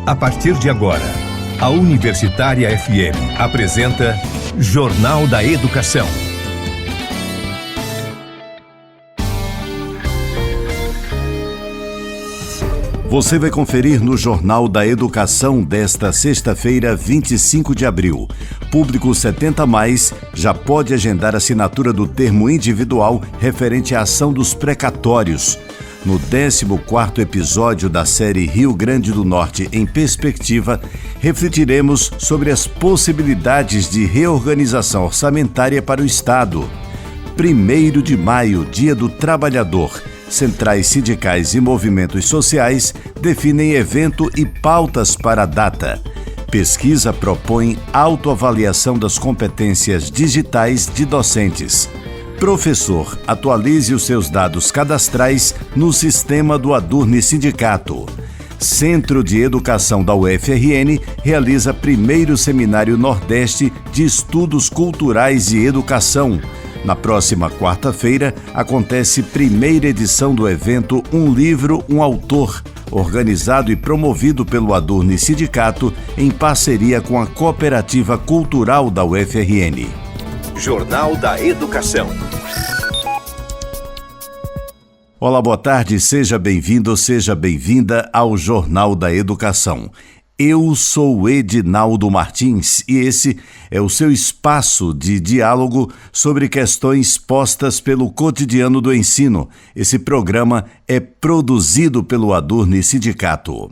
A partir de agora, a Universitária FM apresenta Jornal da Educação. Você vai conferir no Jornal da Educação desta sexta-feira, 25 de abril. Público 70+, já pode agendar a assinatura do termo individual referente à ação dos precatórios. No 14º episódio da série Rio Grande do Norte em Perspectiva, refletiremos sobre as possibilidades de reorganização orçamentária para o Estado. 1º de maio, Dia do Trabalhador. Centrais sindicais e movimentos sociais definem evento e pautas para a data. Pesquisa propõe autoavaliação das competências digitais de docentes. Professor, atualize os seus dados cadastrais no sistema do Adurni Sindicato. Centro de Educação da UFRN realiza primeiro Seminário Nordeste de Estudos Culturais e Educação. Na próxima quarta-feira, acontece primeira edição do evento Um Livro, um Autor, organizado e promovido pelo Adurni Sindicato em parceria com a Cooperativa Cultural da UFRN. Jornal da Educação. Olá, boa tarde, seja bem-vindo, seja bem-vinda ao Jornal da Educação. Eu sou Edinaldo Martins e esse é o seu espaço de diálogo sobre questões postas pelo cotidiano do ensino. Esse programa é produzido pelo Adurni Sindicato.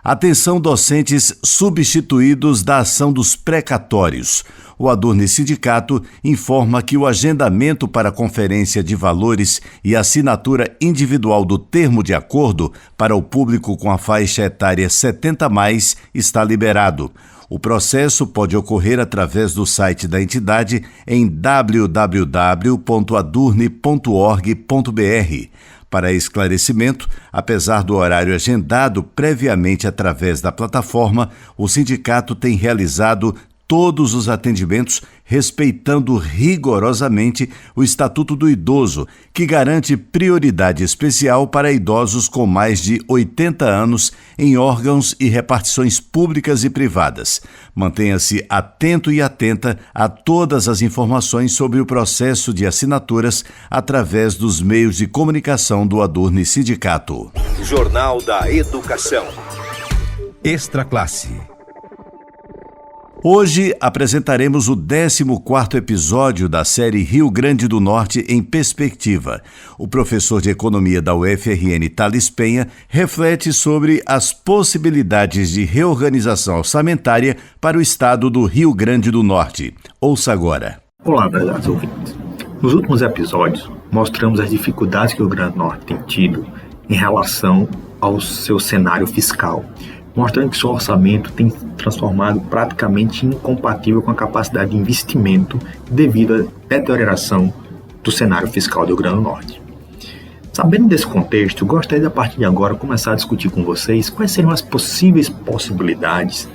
Atenção, docentes substituídos da ação dos precatórios. O Adurni Sindicato informa que o agendamento para a conferência de valores e assinatura individual do termo de acordo para o público com a faixa etária 70+, está liberado. O processo pode ocorrer através do site da entidade em www.adurni.org.br. Para esclarecimento, apesar do horário agendado previamente através da plataforma, o sindicato tem realizado todos os atendimentos respeitando rigorosamente o Estatuto do Idoso, que garante prioridade especial para idosos com mais de 80 anos em órgãos e repartições públicas e privadas. Mantenha-se atento e atenta a todas as informações sobre o processo de assinaturas através dos meios de comunicação do Adurni Sindicato. Jornal da Educação. Extra Classe. Hoje apresentaremos o 14º episódio da série Rio Grande do Norte em Perspectiva. O professor de Economia da UFRN, Thales Penha, reflete sobre as possibilidades de reorganização orçamentária para o estado do Rio Grande do Norte. Ouça agora. Olá, prezados ouvintes. Nos últimos episódios, mostramos as dificuldades que o Rio Grande do Norte tem tido em relação ao seu cenário fiscal, mostrando que seu orçamento tem transformado praticamente incompatível com a capacidade de investimento devido à deterioração do cenário fiscal do Rio Grande do Norte. Sabendo desse contexto, gostaria de, a partir de agora, começar a discutir com vocês quais seriam as possíveis possibilidades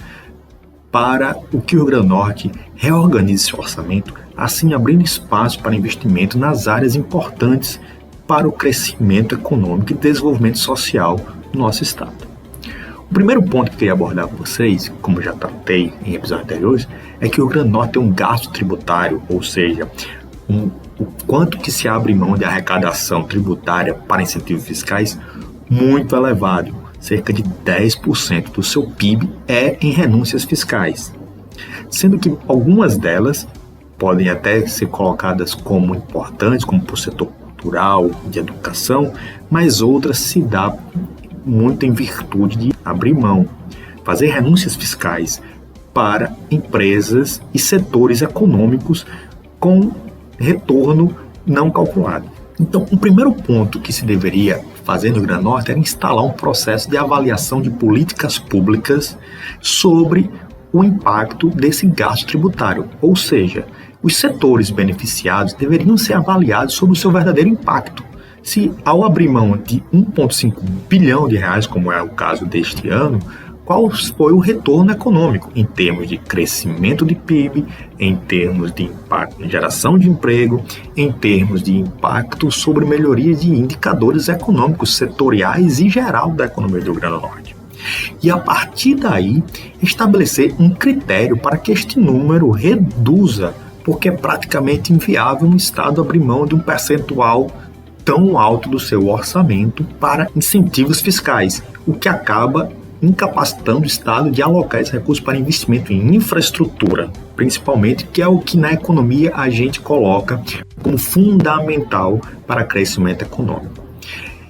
para o que o Rio Grande do Norte reorganize seu orçamento, assim abrindo espaço para investimento nas áreas importantes para o crescimento econômico e desenvolvimento social do nosso estado. O primeiro ponto que eu queria abordar com vocês, como já tratei em episódios anteriores, é que o Rio Grande do Norte tem um gasto tributário, ou seja, o quanto que se abre mão de arrecadação tributária para incentivos fiscais muito elevado. Cerca de 10% do seu PIB é em renúncias fiscais, sendo que algumas delas podem até ser colocadas como importantes, como para o setor cultural, de educação, mas outras se dá muito em virtude de abrir mão, fazer renúncias fiscais para empresas e setores econômicos com retorno não calculado. Então, o primeiro ponto que se deveria fazer no Rio Grande do Norte era instalar um processo de avaliação de políticas públicas sobre o impacto desse gasto tributário, ou seja, os setores beneficiados deveriam ser avaliados sobre o seu verdadeiro impacto. Se, ao abrir mão de 1,5 bilhão de reais, como é o caso deste ano, qual foi o retorno econômico em termos de crescimento de PIB, em termos de impacto em geração de emprego, em termos de impacto sobre melhoria de indicadores econômicos setoriais e geral da economia do Rio Grande do Norte. E a partir daí, estabelecer um critério para que este número reduza, porque é praticamente inviável um Estado abrir mão de um percentual tão alto do seu orçamento para incentivos fiscais, o que acaba incapacitando o Estado de alocar esse recurso para investimento em infraestrutura, principalmente, que é o que na economia a gente coloca como fundamental para crescimento econômico.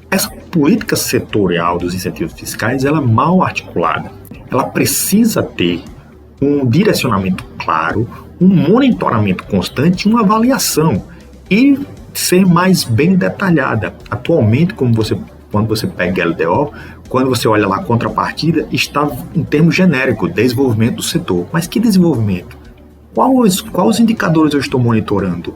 Essa política setorial dos incentivos fiscais ela é mal articulada. Ela precisa ter um direcionamento claro, um monitoramento constante e uma avaliação, e ser mais bem detalhada. Atualmente, quando você pega LDO, quando você olha lá a contrapartida, está em termos genéricos, desenvolvimento do setor. Mas que desenvolvimento? Quais os indicadores eu estou monitorando?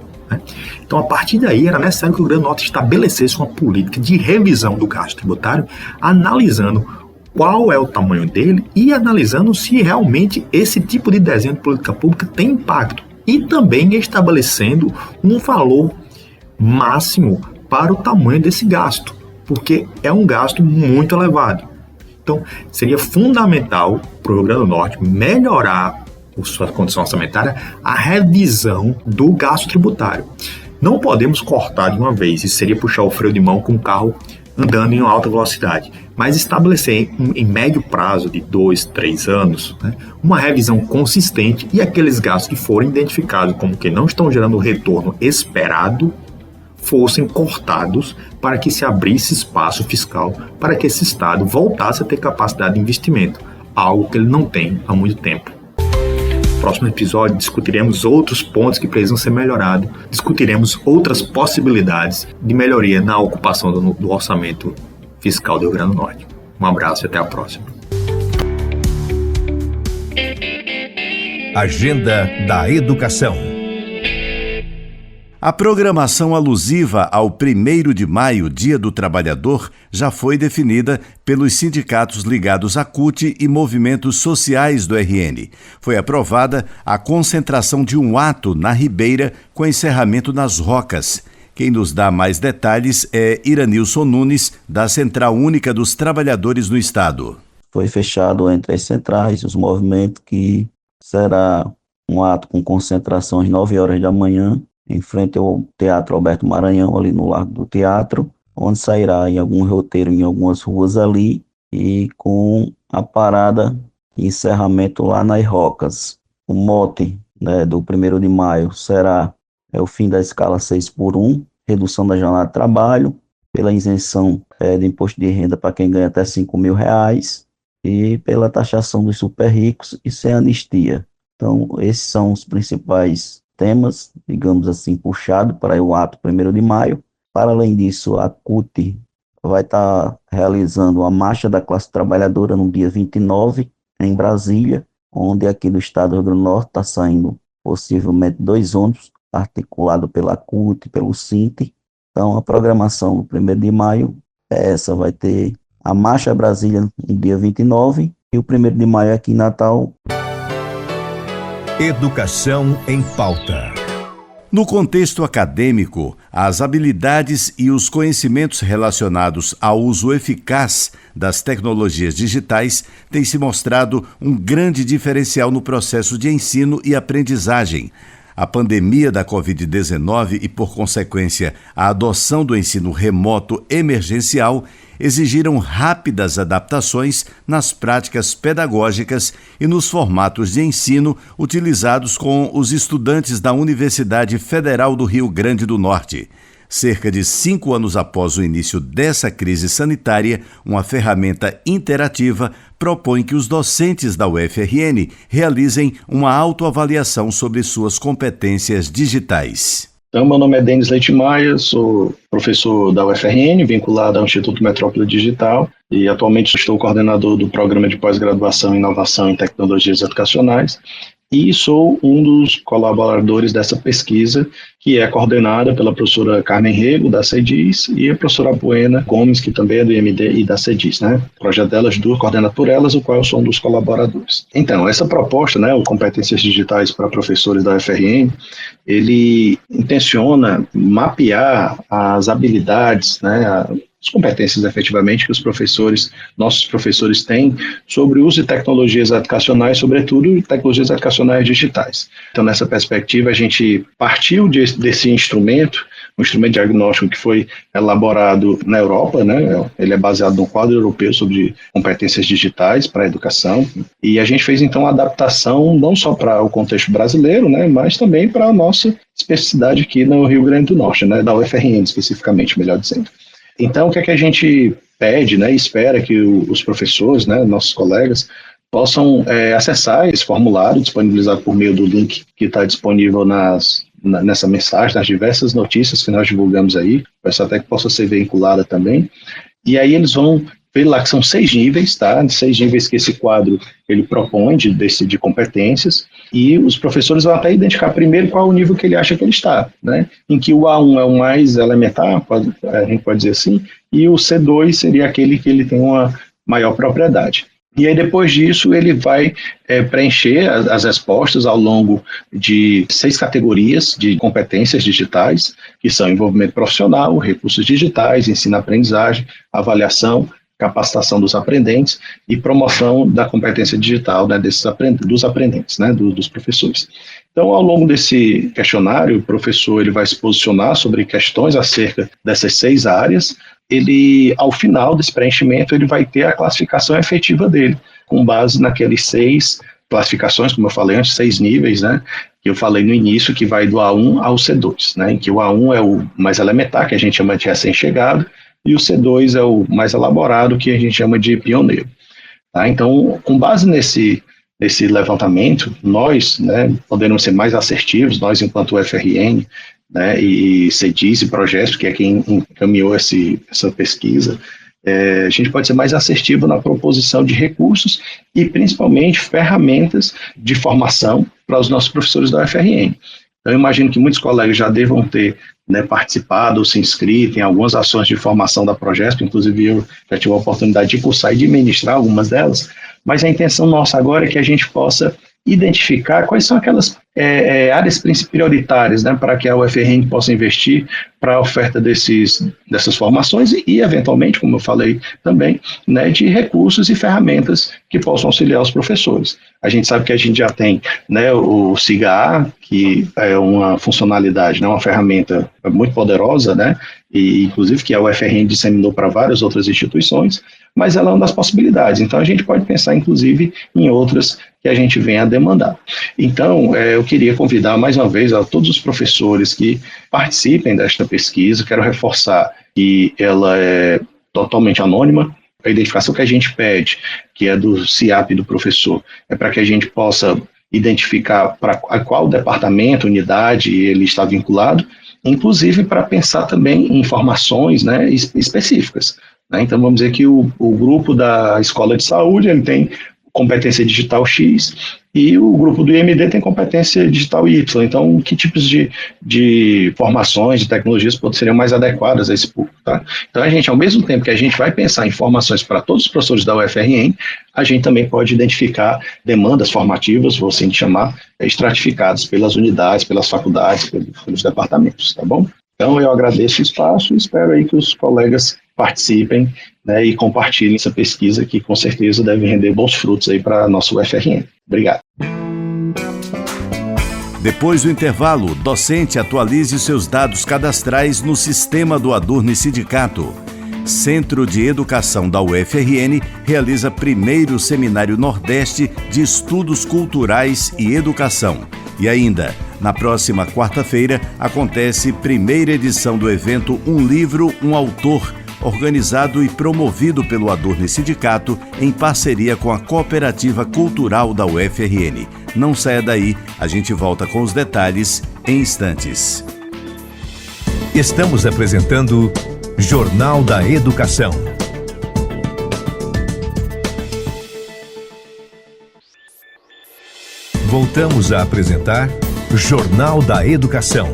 Então, a partir daí, era necessário que o Rio Grande do Norte estabelecesse uma política de revisão do gasto tributário, analisando qual é o tamanho dele e analisando se realmente esse tipo de desenho de política pública tem impacto. E também estabelecendo um valor máximo para o tamanho desse gasto, porque é um gasto muito elevado. Então, seria fundamental para o Rio Grande do Norte melhorar sua condição orçamentária, a revisão do gasto tributário. Não podemos cortar de uma vez, isso seria puxar o freio de mão com o carro andando em alta velocidade, mas estabelecer em médio prazo de 2, 3 anos, uma revisão consistente e aqueles gastos que forem identificados como que não estão gerando o retorno esperado fossem cortados para que se abrisse espaço fiscal para que esse Estado voltasse a ter capacidade de investimento, algo que ele não tem há muito tempo. No próximo episódio discutiremos outros pontos que precisam ser melhorados, discutiremos outras possibilidades de melhoria na ocupação do orçamento fiscal do Rio Grande do Norte. Um abraço e até a próxima. Agenda da Educação. A programação alusiva ao 1º de maio, Dia do Trabalhador, já foi definida pelos sindicatos ligados à CUT e movimentos sociais do RN. Foi aprovada a concentração de um ato na Ribeira com encerramento nas Rocas. Quem nos dá mais detalhes é Iranilson Nunes, da Central Única dos Trabalhadores no Estado. Foi fechado entre as centrais, os movimentos, que será um ato com concentração às 9 horas da manhã, em frente ao Teatro Alberto Maranhão, ali no Largo do Teatro, onde sairá em algum roteiro em algumas ruas ali, e com a parada e encerramento lá nas Rocas. O mote, do 1º de maio será o fim da escala 6x1, redução da jornada de trabalho, pela isenção de imposto de renda para quem ganha até R$5.000 e pela taxação dos super ricos e sem anistia. Então, esses são os principais temas, digamos assim, puxado para o ato 1º de maio. Para além disso, a CUT vai estar realizando a Marcha da Classe Trabalhadora no dia 29, em Brasília, onde aqui do estado do Rio Grande do Norte está saindo possivelmente 2 ônibus, articulado pela CUT e pelo SINT. Então, a programação do 1º de maio é essa, vai ter a Marcha Brasília no dia 29 e o 1º de maio aqui em Natal. Educação em pauta. No contexto acadêmico, as habilidades e os conhecimentos relacionados ao uso eficaz das tecnologias digitais têm se mostrado um grande diferencial no processo de ensino e aprendizagem. A pandemia da Covid-19 e, por consequência, a adoção do ensino remoto emergencial exigiram rápidas adaptações nas práticas pedagógicas e nos formatos de ensino utilizados com os estudantes da Universidade Federal do Rio Grande do Norte. Cerca de 5 anos após o início dessa crise sanitária, uma ferramenta interativa propõe que os docentes da UFRN realizem uma autoavaliação sobre suas competências digitais. Então, meu nome é Denis Leite Maia, sou professor da UFRN, vinculado ao Instituto Metrópole Digital, e atualmente estou coordenador do Programa de Pós-Graduação em Inovação em Tecnologias Educacionais, e sou um dos colaboradores dessa pesquisa, que é coordenada pela professora Carmen Rego, da CEDIS, e a professora Buena Gomes, que também é do IMD e da CEDIS, O projeto delas duas, coordenado por elas, o qual eu sou um dos colaboradores. Então, essa proposta, o Competências Digitais para Professores da UFRN, ele intenciona mapear as habilidades, as competências efetivamente que nossos professores têm sobre o uso de tecnologias educacionais, sobretudo tecnologias educacionais digitais. Então, nessa perspectiva, a gente partiu desse instrumento, um instrumento diagnóstico que foi elaborado na Europa, né? Ele é baseado no quadro europeu sobre competências digitais para a educação, e a gente fez então uma adaptação não só para o contexto brasileiro, né, mas também para a nossa especificidade aqui no Rio Grande do Norte, né, da UFRN especificamente, melhor dizendo. Então, o que é que a gente pede, né, e espera que os professores, né, nossos colegas, possam acessar esse formulário disponibilizado por meio do link que está disponível nessa mensagem, nas diversas notícias que nós divulgamos aí, peço até que possa ser vinculada também, e aí eles vão ver lá que são 6 níveis, tá? 6 níveis que esse quadro ele propõe de competências, e os professores vão até identificar primeiro qual é o nível que ele acha que ele está, né? Em que o A1 é o mais elementar, a gente pode dizer assim, e o C2 seria aquele que ele tem uma maior propriedade. E aí, depois disso, ele vai preencher as respostas ao longo de 6 categorias de competências digitais, que são envolvimento profissional, recursos digitais, ensino-aprendizagem, avaliação, capacitação dos aprendentes e promoção da competência digital, né, dos aprendentes, né, dos professores. Então, ao longo desse questionário, o professor ele vai se posicionar sobre questões acerca dessas 6 áreas. Ele, ao final desse preenchimento, ele vai ter a classificação efetiva dele, com base naqueles 6 classificações, como eu falei antes, 6 níveis, né, que eu falei no início, que vai do A1 ao C2, né, em que o A1 é o mais elementar, que a gente chama de recém-chegado, e o C2 é o mais elaborado, que a gente chama de pioneiro. Tá? Então, com base nesse levantamento, nós, né, podemos ser mais assertivos, nós enquanto UFRN, né, e CEDIS e Projetos, que é quem encaminhou essa pesquisa, a gente pode ser mais assertivo na proposição de recursos e principalmente ferramentas de formação para os nossos professores da UFRN. Então, eu imagino que muitos colegas já devam ter, né, participado ou se inscrito em algumas ações de formação da Progesp, inclusive eu já tive a oportunidade de cursar e de ministrar algumas delas, mas a intenção nossa agora é que a gente possa identificar quais são aquelas áreas prioritárias, né, para que a UFRN possa investir para a oferta dessas formações e, eventualmente, como eu falei também, né, de recursos e ferramentas que possam auxiliar os professores. A gente sabe que a gente já tem, né, o SIGA, que é uma funcionalidade, né, uma ferramenta muito poderosa, né, e inclusive que a UFRN disseminou para várias outras instituições, mas ela é uma das possibilidades. Então, a gente pode pensar, inclusive, em outras que a gente venha a demandar. Então, eu queria convidar mais uma vez a todos os professores que participem desta pesquisa. Quero reforçar que ela é totalmente anônima. A identificação que a gente pede, que é do CIAP do professor, é para que a gente possa identificar para qual departamento, unidade ele está vinculado, inclusive para pensar também em informações, né, específicas. Então, vamos dizer que o grupo da Escola de Saúde ele tem competência digital X e o grupo do IMD tem competência digital Y. Então, que tipos de formações, de tecnologias seriam mais adequadas a esse público? Tá? Então, a gente, ao mesmo tempo que a gente vai pensar em formações para todos os professores da UFRN, a gente também pode identificar demandas formativas, vou assim chamar, estratificadas pelas unidades, pelas faculdades, pelos departamentos, tá bom? Então, eu agradeço o espaço e espero aí que os colegas participem, né, e compartilhem essa pesquisa que com certeza deve render bons frutos aí para a nossa UFRN. Obrigado. Depois do intervalo, docente atualize seus dados cadastrais no sistema do Adurne Sindicato. Centro de Educação da UFRN realiza primeiro Seminário Nordeste de Estudos Culturais e Educação. E ainda, na próxima quarta-feira, acontece primeira edição do evento Um Livro, um Autor, organizado e promovido pelo Adurne Sindicato em parceria com a Cooperativa Cultural da UFRN. Não saia daí, a gente volta com os detalhes em instantes. Estamos apresentando Jornal da Educação. Voltamos a apresentar Jornal da Educação.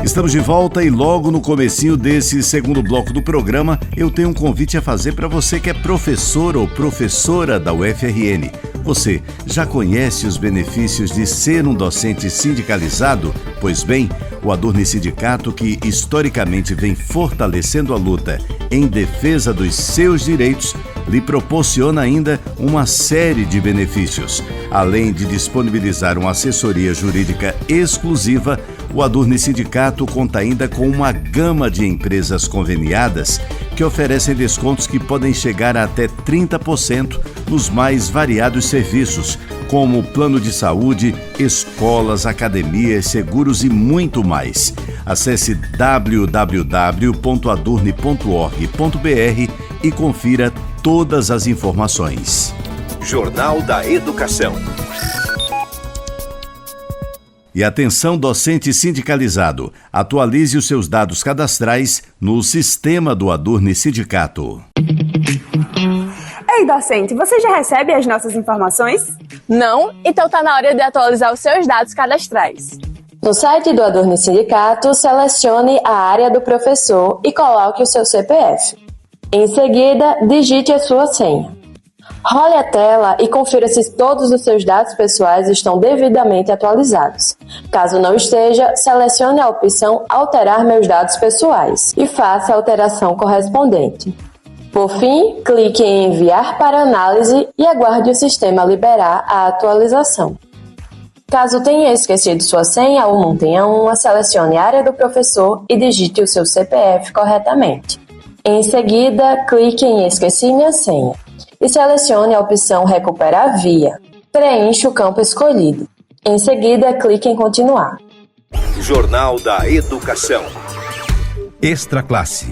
Estamos de volta e logo no comecinho desse segundo bloco do programa, eu tenho um convite a fazer para você que é professor ou professora da UFRN. Você já conhece os benefícios de ser um docente sindicalizado? Pois bem, o Adurni Sindicato, que historicamente vem fortalecendo a luta em defesa dos seus direitos, lhe proporciona ainda uma série de benefícios. Além de disponibilizar uma assessoria jurídica exclusiva, o Adurni Sindicato conta ainda com uma gama de empresas conveniadas que oferecem descontos que podem chegar a até 30% nos mais variados serviços, como plano de saúde, escolas, academias, seguros e muito mais. Acesse www.adurni.org.br e confira todas as informações. Jornal da Educação. E atenção, docente sindicalizado, atualize os seus dados cadastrais no sistema do Adurni Sindicato. Ei, docente, você já recebe as nossas informações? Não? Então tá na hora de atualizar os seus dados cadastrais. No site do Adurni Sindicato, selecione a área do professor e coloque o seu CPF. Em seguida, digite a sua senha. Role a tela e confira se todos os seus dados pessoais estão devidamente atualizados. Caso não esteja, selecione a opção Alterar meus dados pessoais e faça a alteração correspondente. Por fim, clique em Enviar para análise e aguarde o sistema liberar a atualização. Caso tenha esquecido sua senha ou não tenha uma, selecione a área do professor e digite o seu CPF corretamente. Em seguida, clique em Esqueci minha senha e selecione a opção Recuperar via. Preencha o campo escolhido. Em seguida, clique em Continuar. Jornal da Educação. Extra Classe.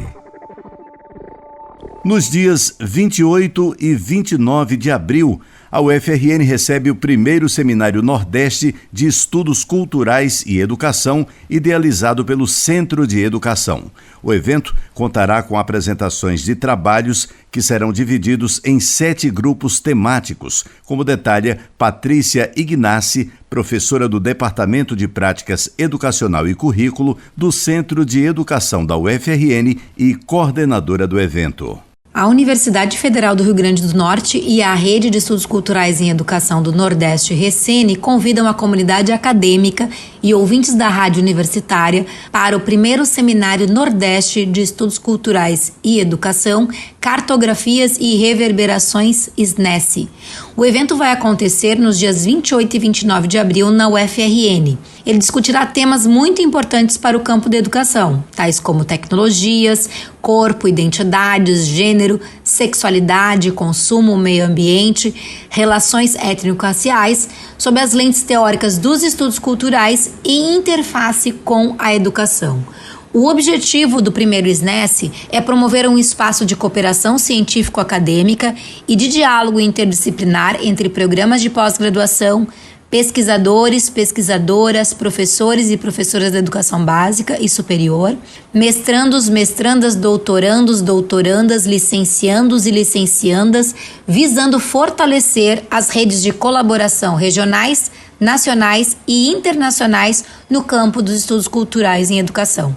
Nos dias 28 e 29 de abril, a UFRN recebe o primeiro Seminário Nordeste de Estudos Culturais e Educação, idealizado pelo Centro de Educação. O evento contará com apresentações de trabalhos que serão divididos em 7 grupos temáticos, como detalha Patrícia Ignaci, professora do Departamento de Práticas Educacional e Currículo do Centro de Educação da UFRN e coordenadora do evento. A Universidade Federal do Rio Grande do Norte e a Rede de Estudos Culturais em Educação do Nordeste, Recene, convidam a comunidade acadêmica e ouvintes da rádio universitária para o primeiro Seminário Nordeste de Estudos Culturais e Educação, Cartografias e Reverberações SNESE. O evento vai acontecer nos dias 28 e 29 de abril na UFRN. Ele discutirá temas muito importantes para o campo da educação, tais como tecnologias, corpo, identidades, gênero, sexualidade, consumo, meio ambiente, relações étnico-raciais, sob as lentes teóricas dos estudos culturais e interface com a educação. O objetivo do primeiro SNESE é promover um espaço de cooperação científico-acadêmica e de diálogo interdisciplinar entre programas de pós-graduação, pesquisadores, pesquisadoras, professores e professoras da educação básica e superior, mestrandos, mestrandas, doutorandos, doutorandas, licenciandos e licenciandas, visando fortalecer as redes de colaboração regionais, nacionais e internacionais no campo dos estudos culturais em educação.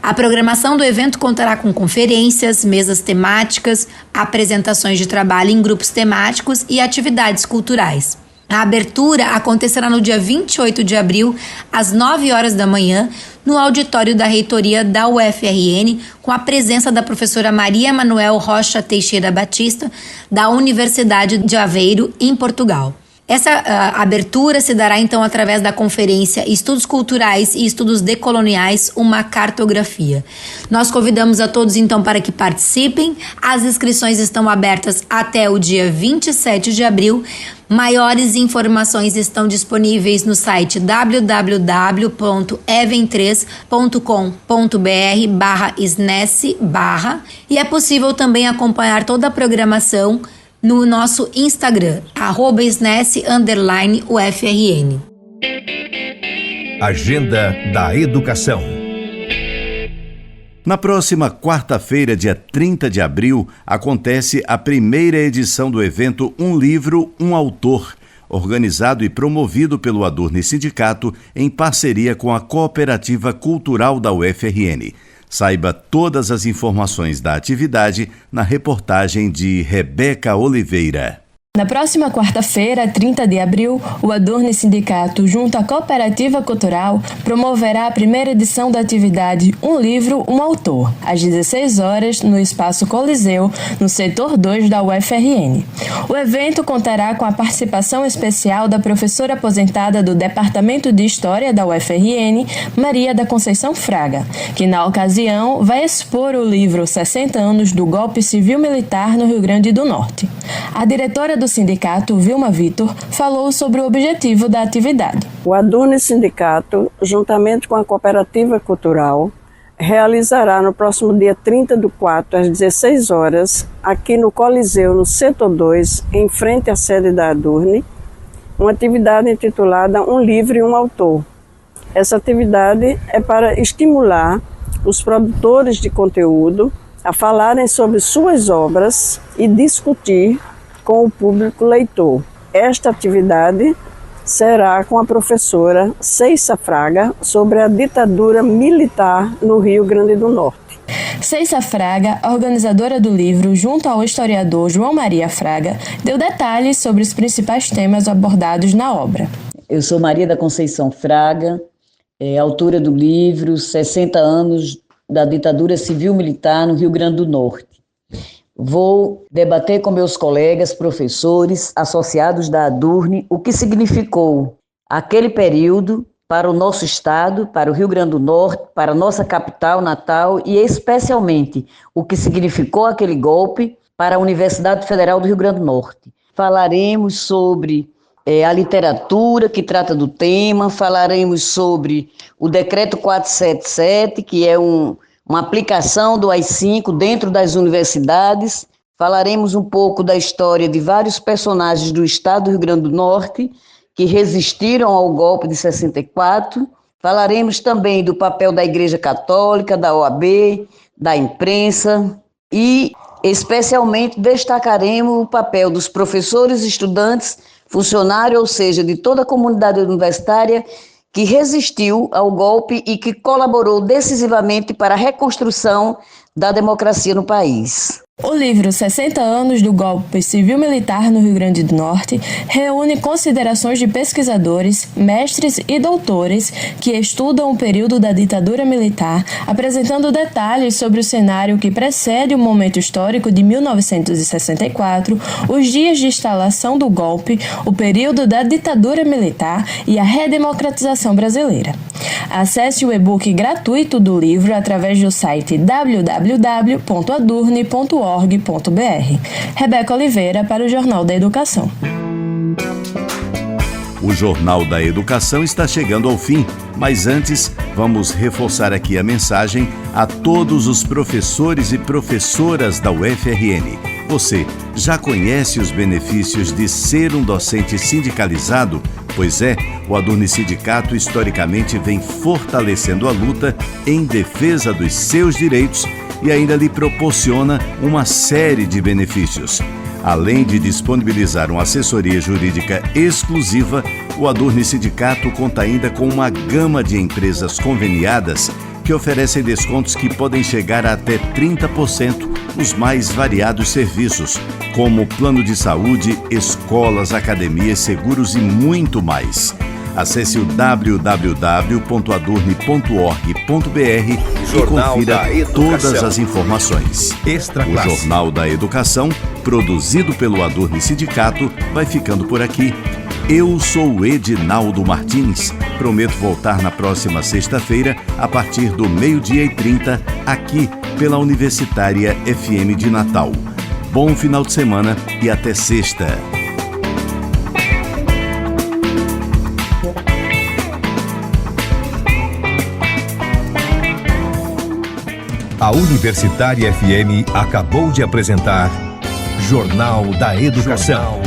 A programação do evento contará com conferências, mesas temáticas, apresentações de trabalho em grupos temáticos e atividades culturais. A abertura acontecerá no dia 28 de abril, às 9 horas da manhã, no auditório da reitoria da UFRN, com a presença da professora Maria Manuel Rocha Teixeira Batista, da Universidade de Aveiro, em Portugal. Essa abertura se dará então através da conferência Estudos Culturais e Estudos Decoloniais, uma cartografia. Nós convidamos a todos então para que participem. As inscrições estão abertas até o dia 27 de abril. Maiores informações estão disponíveis no site www.even3.com.br/SNESE/ e é possível também acompanhar toda a programação no nosso Instagram, @SNESE_UFRN. Agenda da Educação. Na próxima quarta-feira, dia 30 de abril, acontece a primeira edição do evento Um Livro, um Autor, organizado e promovido pelo Adurni Sindicato em parceria com a Cooperativa Cultural da UFRN. Saiba todas as informações da atividade na reportagem de Rebeca Oliveira. Na próxima quarta-feira, 30 de abril, o Adurni Sindicato, junto à Cooperativa Cultural, promoverá a primeira edição da atividade Um Livro, Um Autor, às 16 horas, no Espaço Coliseu, no setor 2 da UFRN. O evento contará com a participação especial da professora aposentada do Departamento de História da UFRN, Maria da Conceição Fraga, que, na ocasião, vai expor o livro 60 anos do golpe civil-militar no Rio Grande do Norte. A diretora do sindicato, Vilma Vitor, falou sobre o objetivo da atividade. O Adurni Sindicato, juntamente com a Cooperativa Cultural, realizará no próximo dia 30/4, às 16 horas, aqui no Coliseu, no setor 2, em frente à sede da Adurni, uma atividade intitulada Um Livro e Um Autor. Essa atividade é para estimular os produtores de conteúdo a falarem sobre suas obras e discutir com o público leitor. Esta atividade será com a professora Ceissa Fraga sobre a ditadura militar no Rio Grande do Norte. Ceissa Fraga, organizadora do livro, junto ao historiador João Maria Fraga, deu detalhes sobre os principais temas abordados na obra. Eu sou Maria da Conceição Fraga, autora do livro 60 anos da ditadura civil-militar no Rio Grande do Norte. Vou debater com meus colegas, professores, associados da Adurni, o que significou aquele período para o nosso estado, para o Rio Grande do Norte, para a nossa capital natal e especialmente o que significou aquele golpe para a Universidade Federal do Rio Grande do Norte. Falaremos sobre a literatura que trata do tema, falaremos sobre o Decreto 477, que é uma aplicação do AI-5 dentro das universidades. Falaremos um pouco da história de vários personagens do estado do Rio Grande do Norte que resistiram ao golpe de 64. Falaremos também do papel da Igreja Católica, da OAB, da imprensa e, especialmente, destacaremos o papel dos professores, estudantes, funcionários, ou seja, de toda a comunidade universitária que resistiu ao golpe e que colaborou decisivamente para a reconstrução da democracia no país. O livro 60 anos do golpe civil-militar no Rio Grande do Norte reúne considerações de pesquisadores, mestres e doutores que estudam o período da ditadura militar, apresentando detalhes sobre o cenário que precede o momento histórico de 1964, os dias de instalação do golpe, o período da ditadura militar e a redemocratização brasileira. Acesse o e-book gratuito do livro através do site www.adurni.org.br. Rebeca Oliveira para o Jornal da Educação. O Jornal da Educação está chegando ao fim, mas antes vamos reforçar aqui a mensagem a todos os professores e professoras da UFRN. Você já conhece os benefícios de ser um docente sindicalizado? Pois é, o Adurni Sindicato historicamente vem fortalecendo a luta em defesa dos seus direitos e ainda lhe proporciona uma série de benefícios. Além de disponibilizar uma assessoria jurídica exclusiva, o Adurni Sindicato conta ainda com uma gama de empresas conveniadas que oferecem descontos que podem chegar a até 30% nos mais variados serviços, como plano de saúde, escolas, academias, seguros e muito mais. Acesse o www.adurni.org.br e confira todas as informações. O Jornal da Educação, produzido pelo Adurni Sindicato, vai ficando por aqui. Eu sou o Edinaldo Martins. Prometo voltar na próxima sexta-feira, a partir do 12h30, aqui pela Universitária FM de Natal. Bom final de semana e até sexta. A Universitária FM acabou de apresentar Jornal da Educação.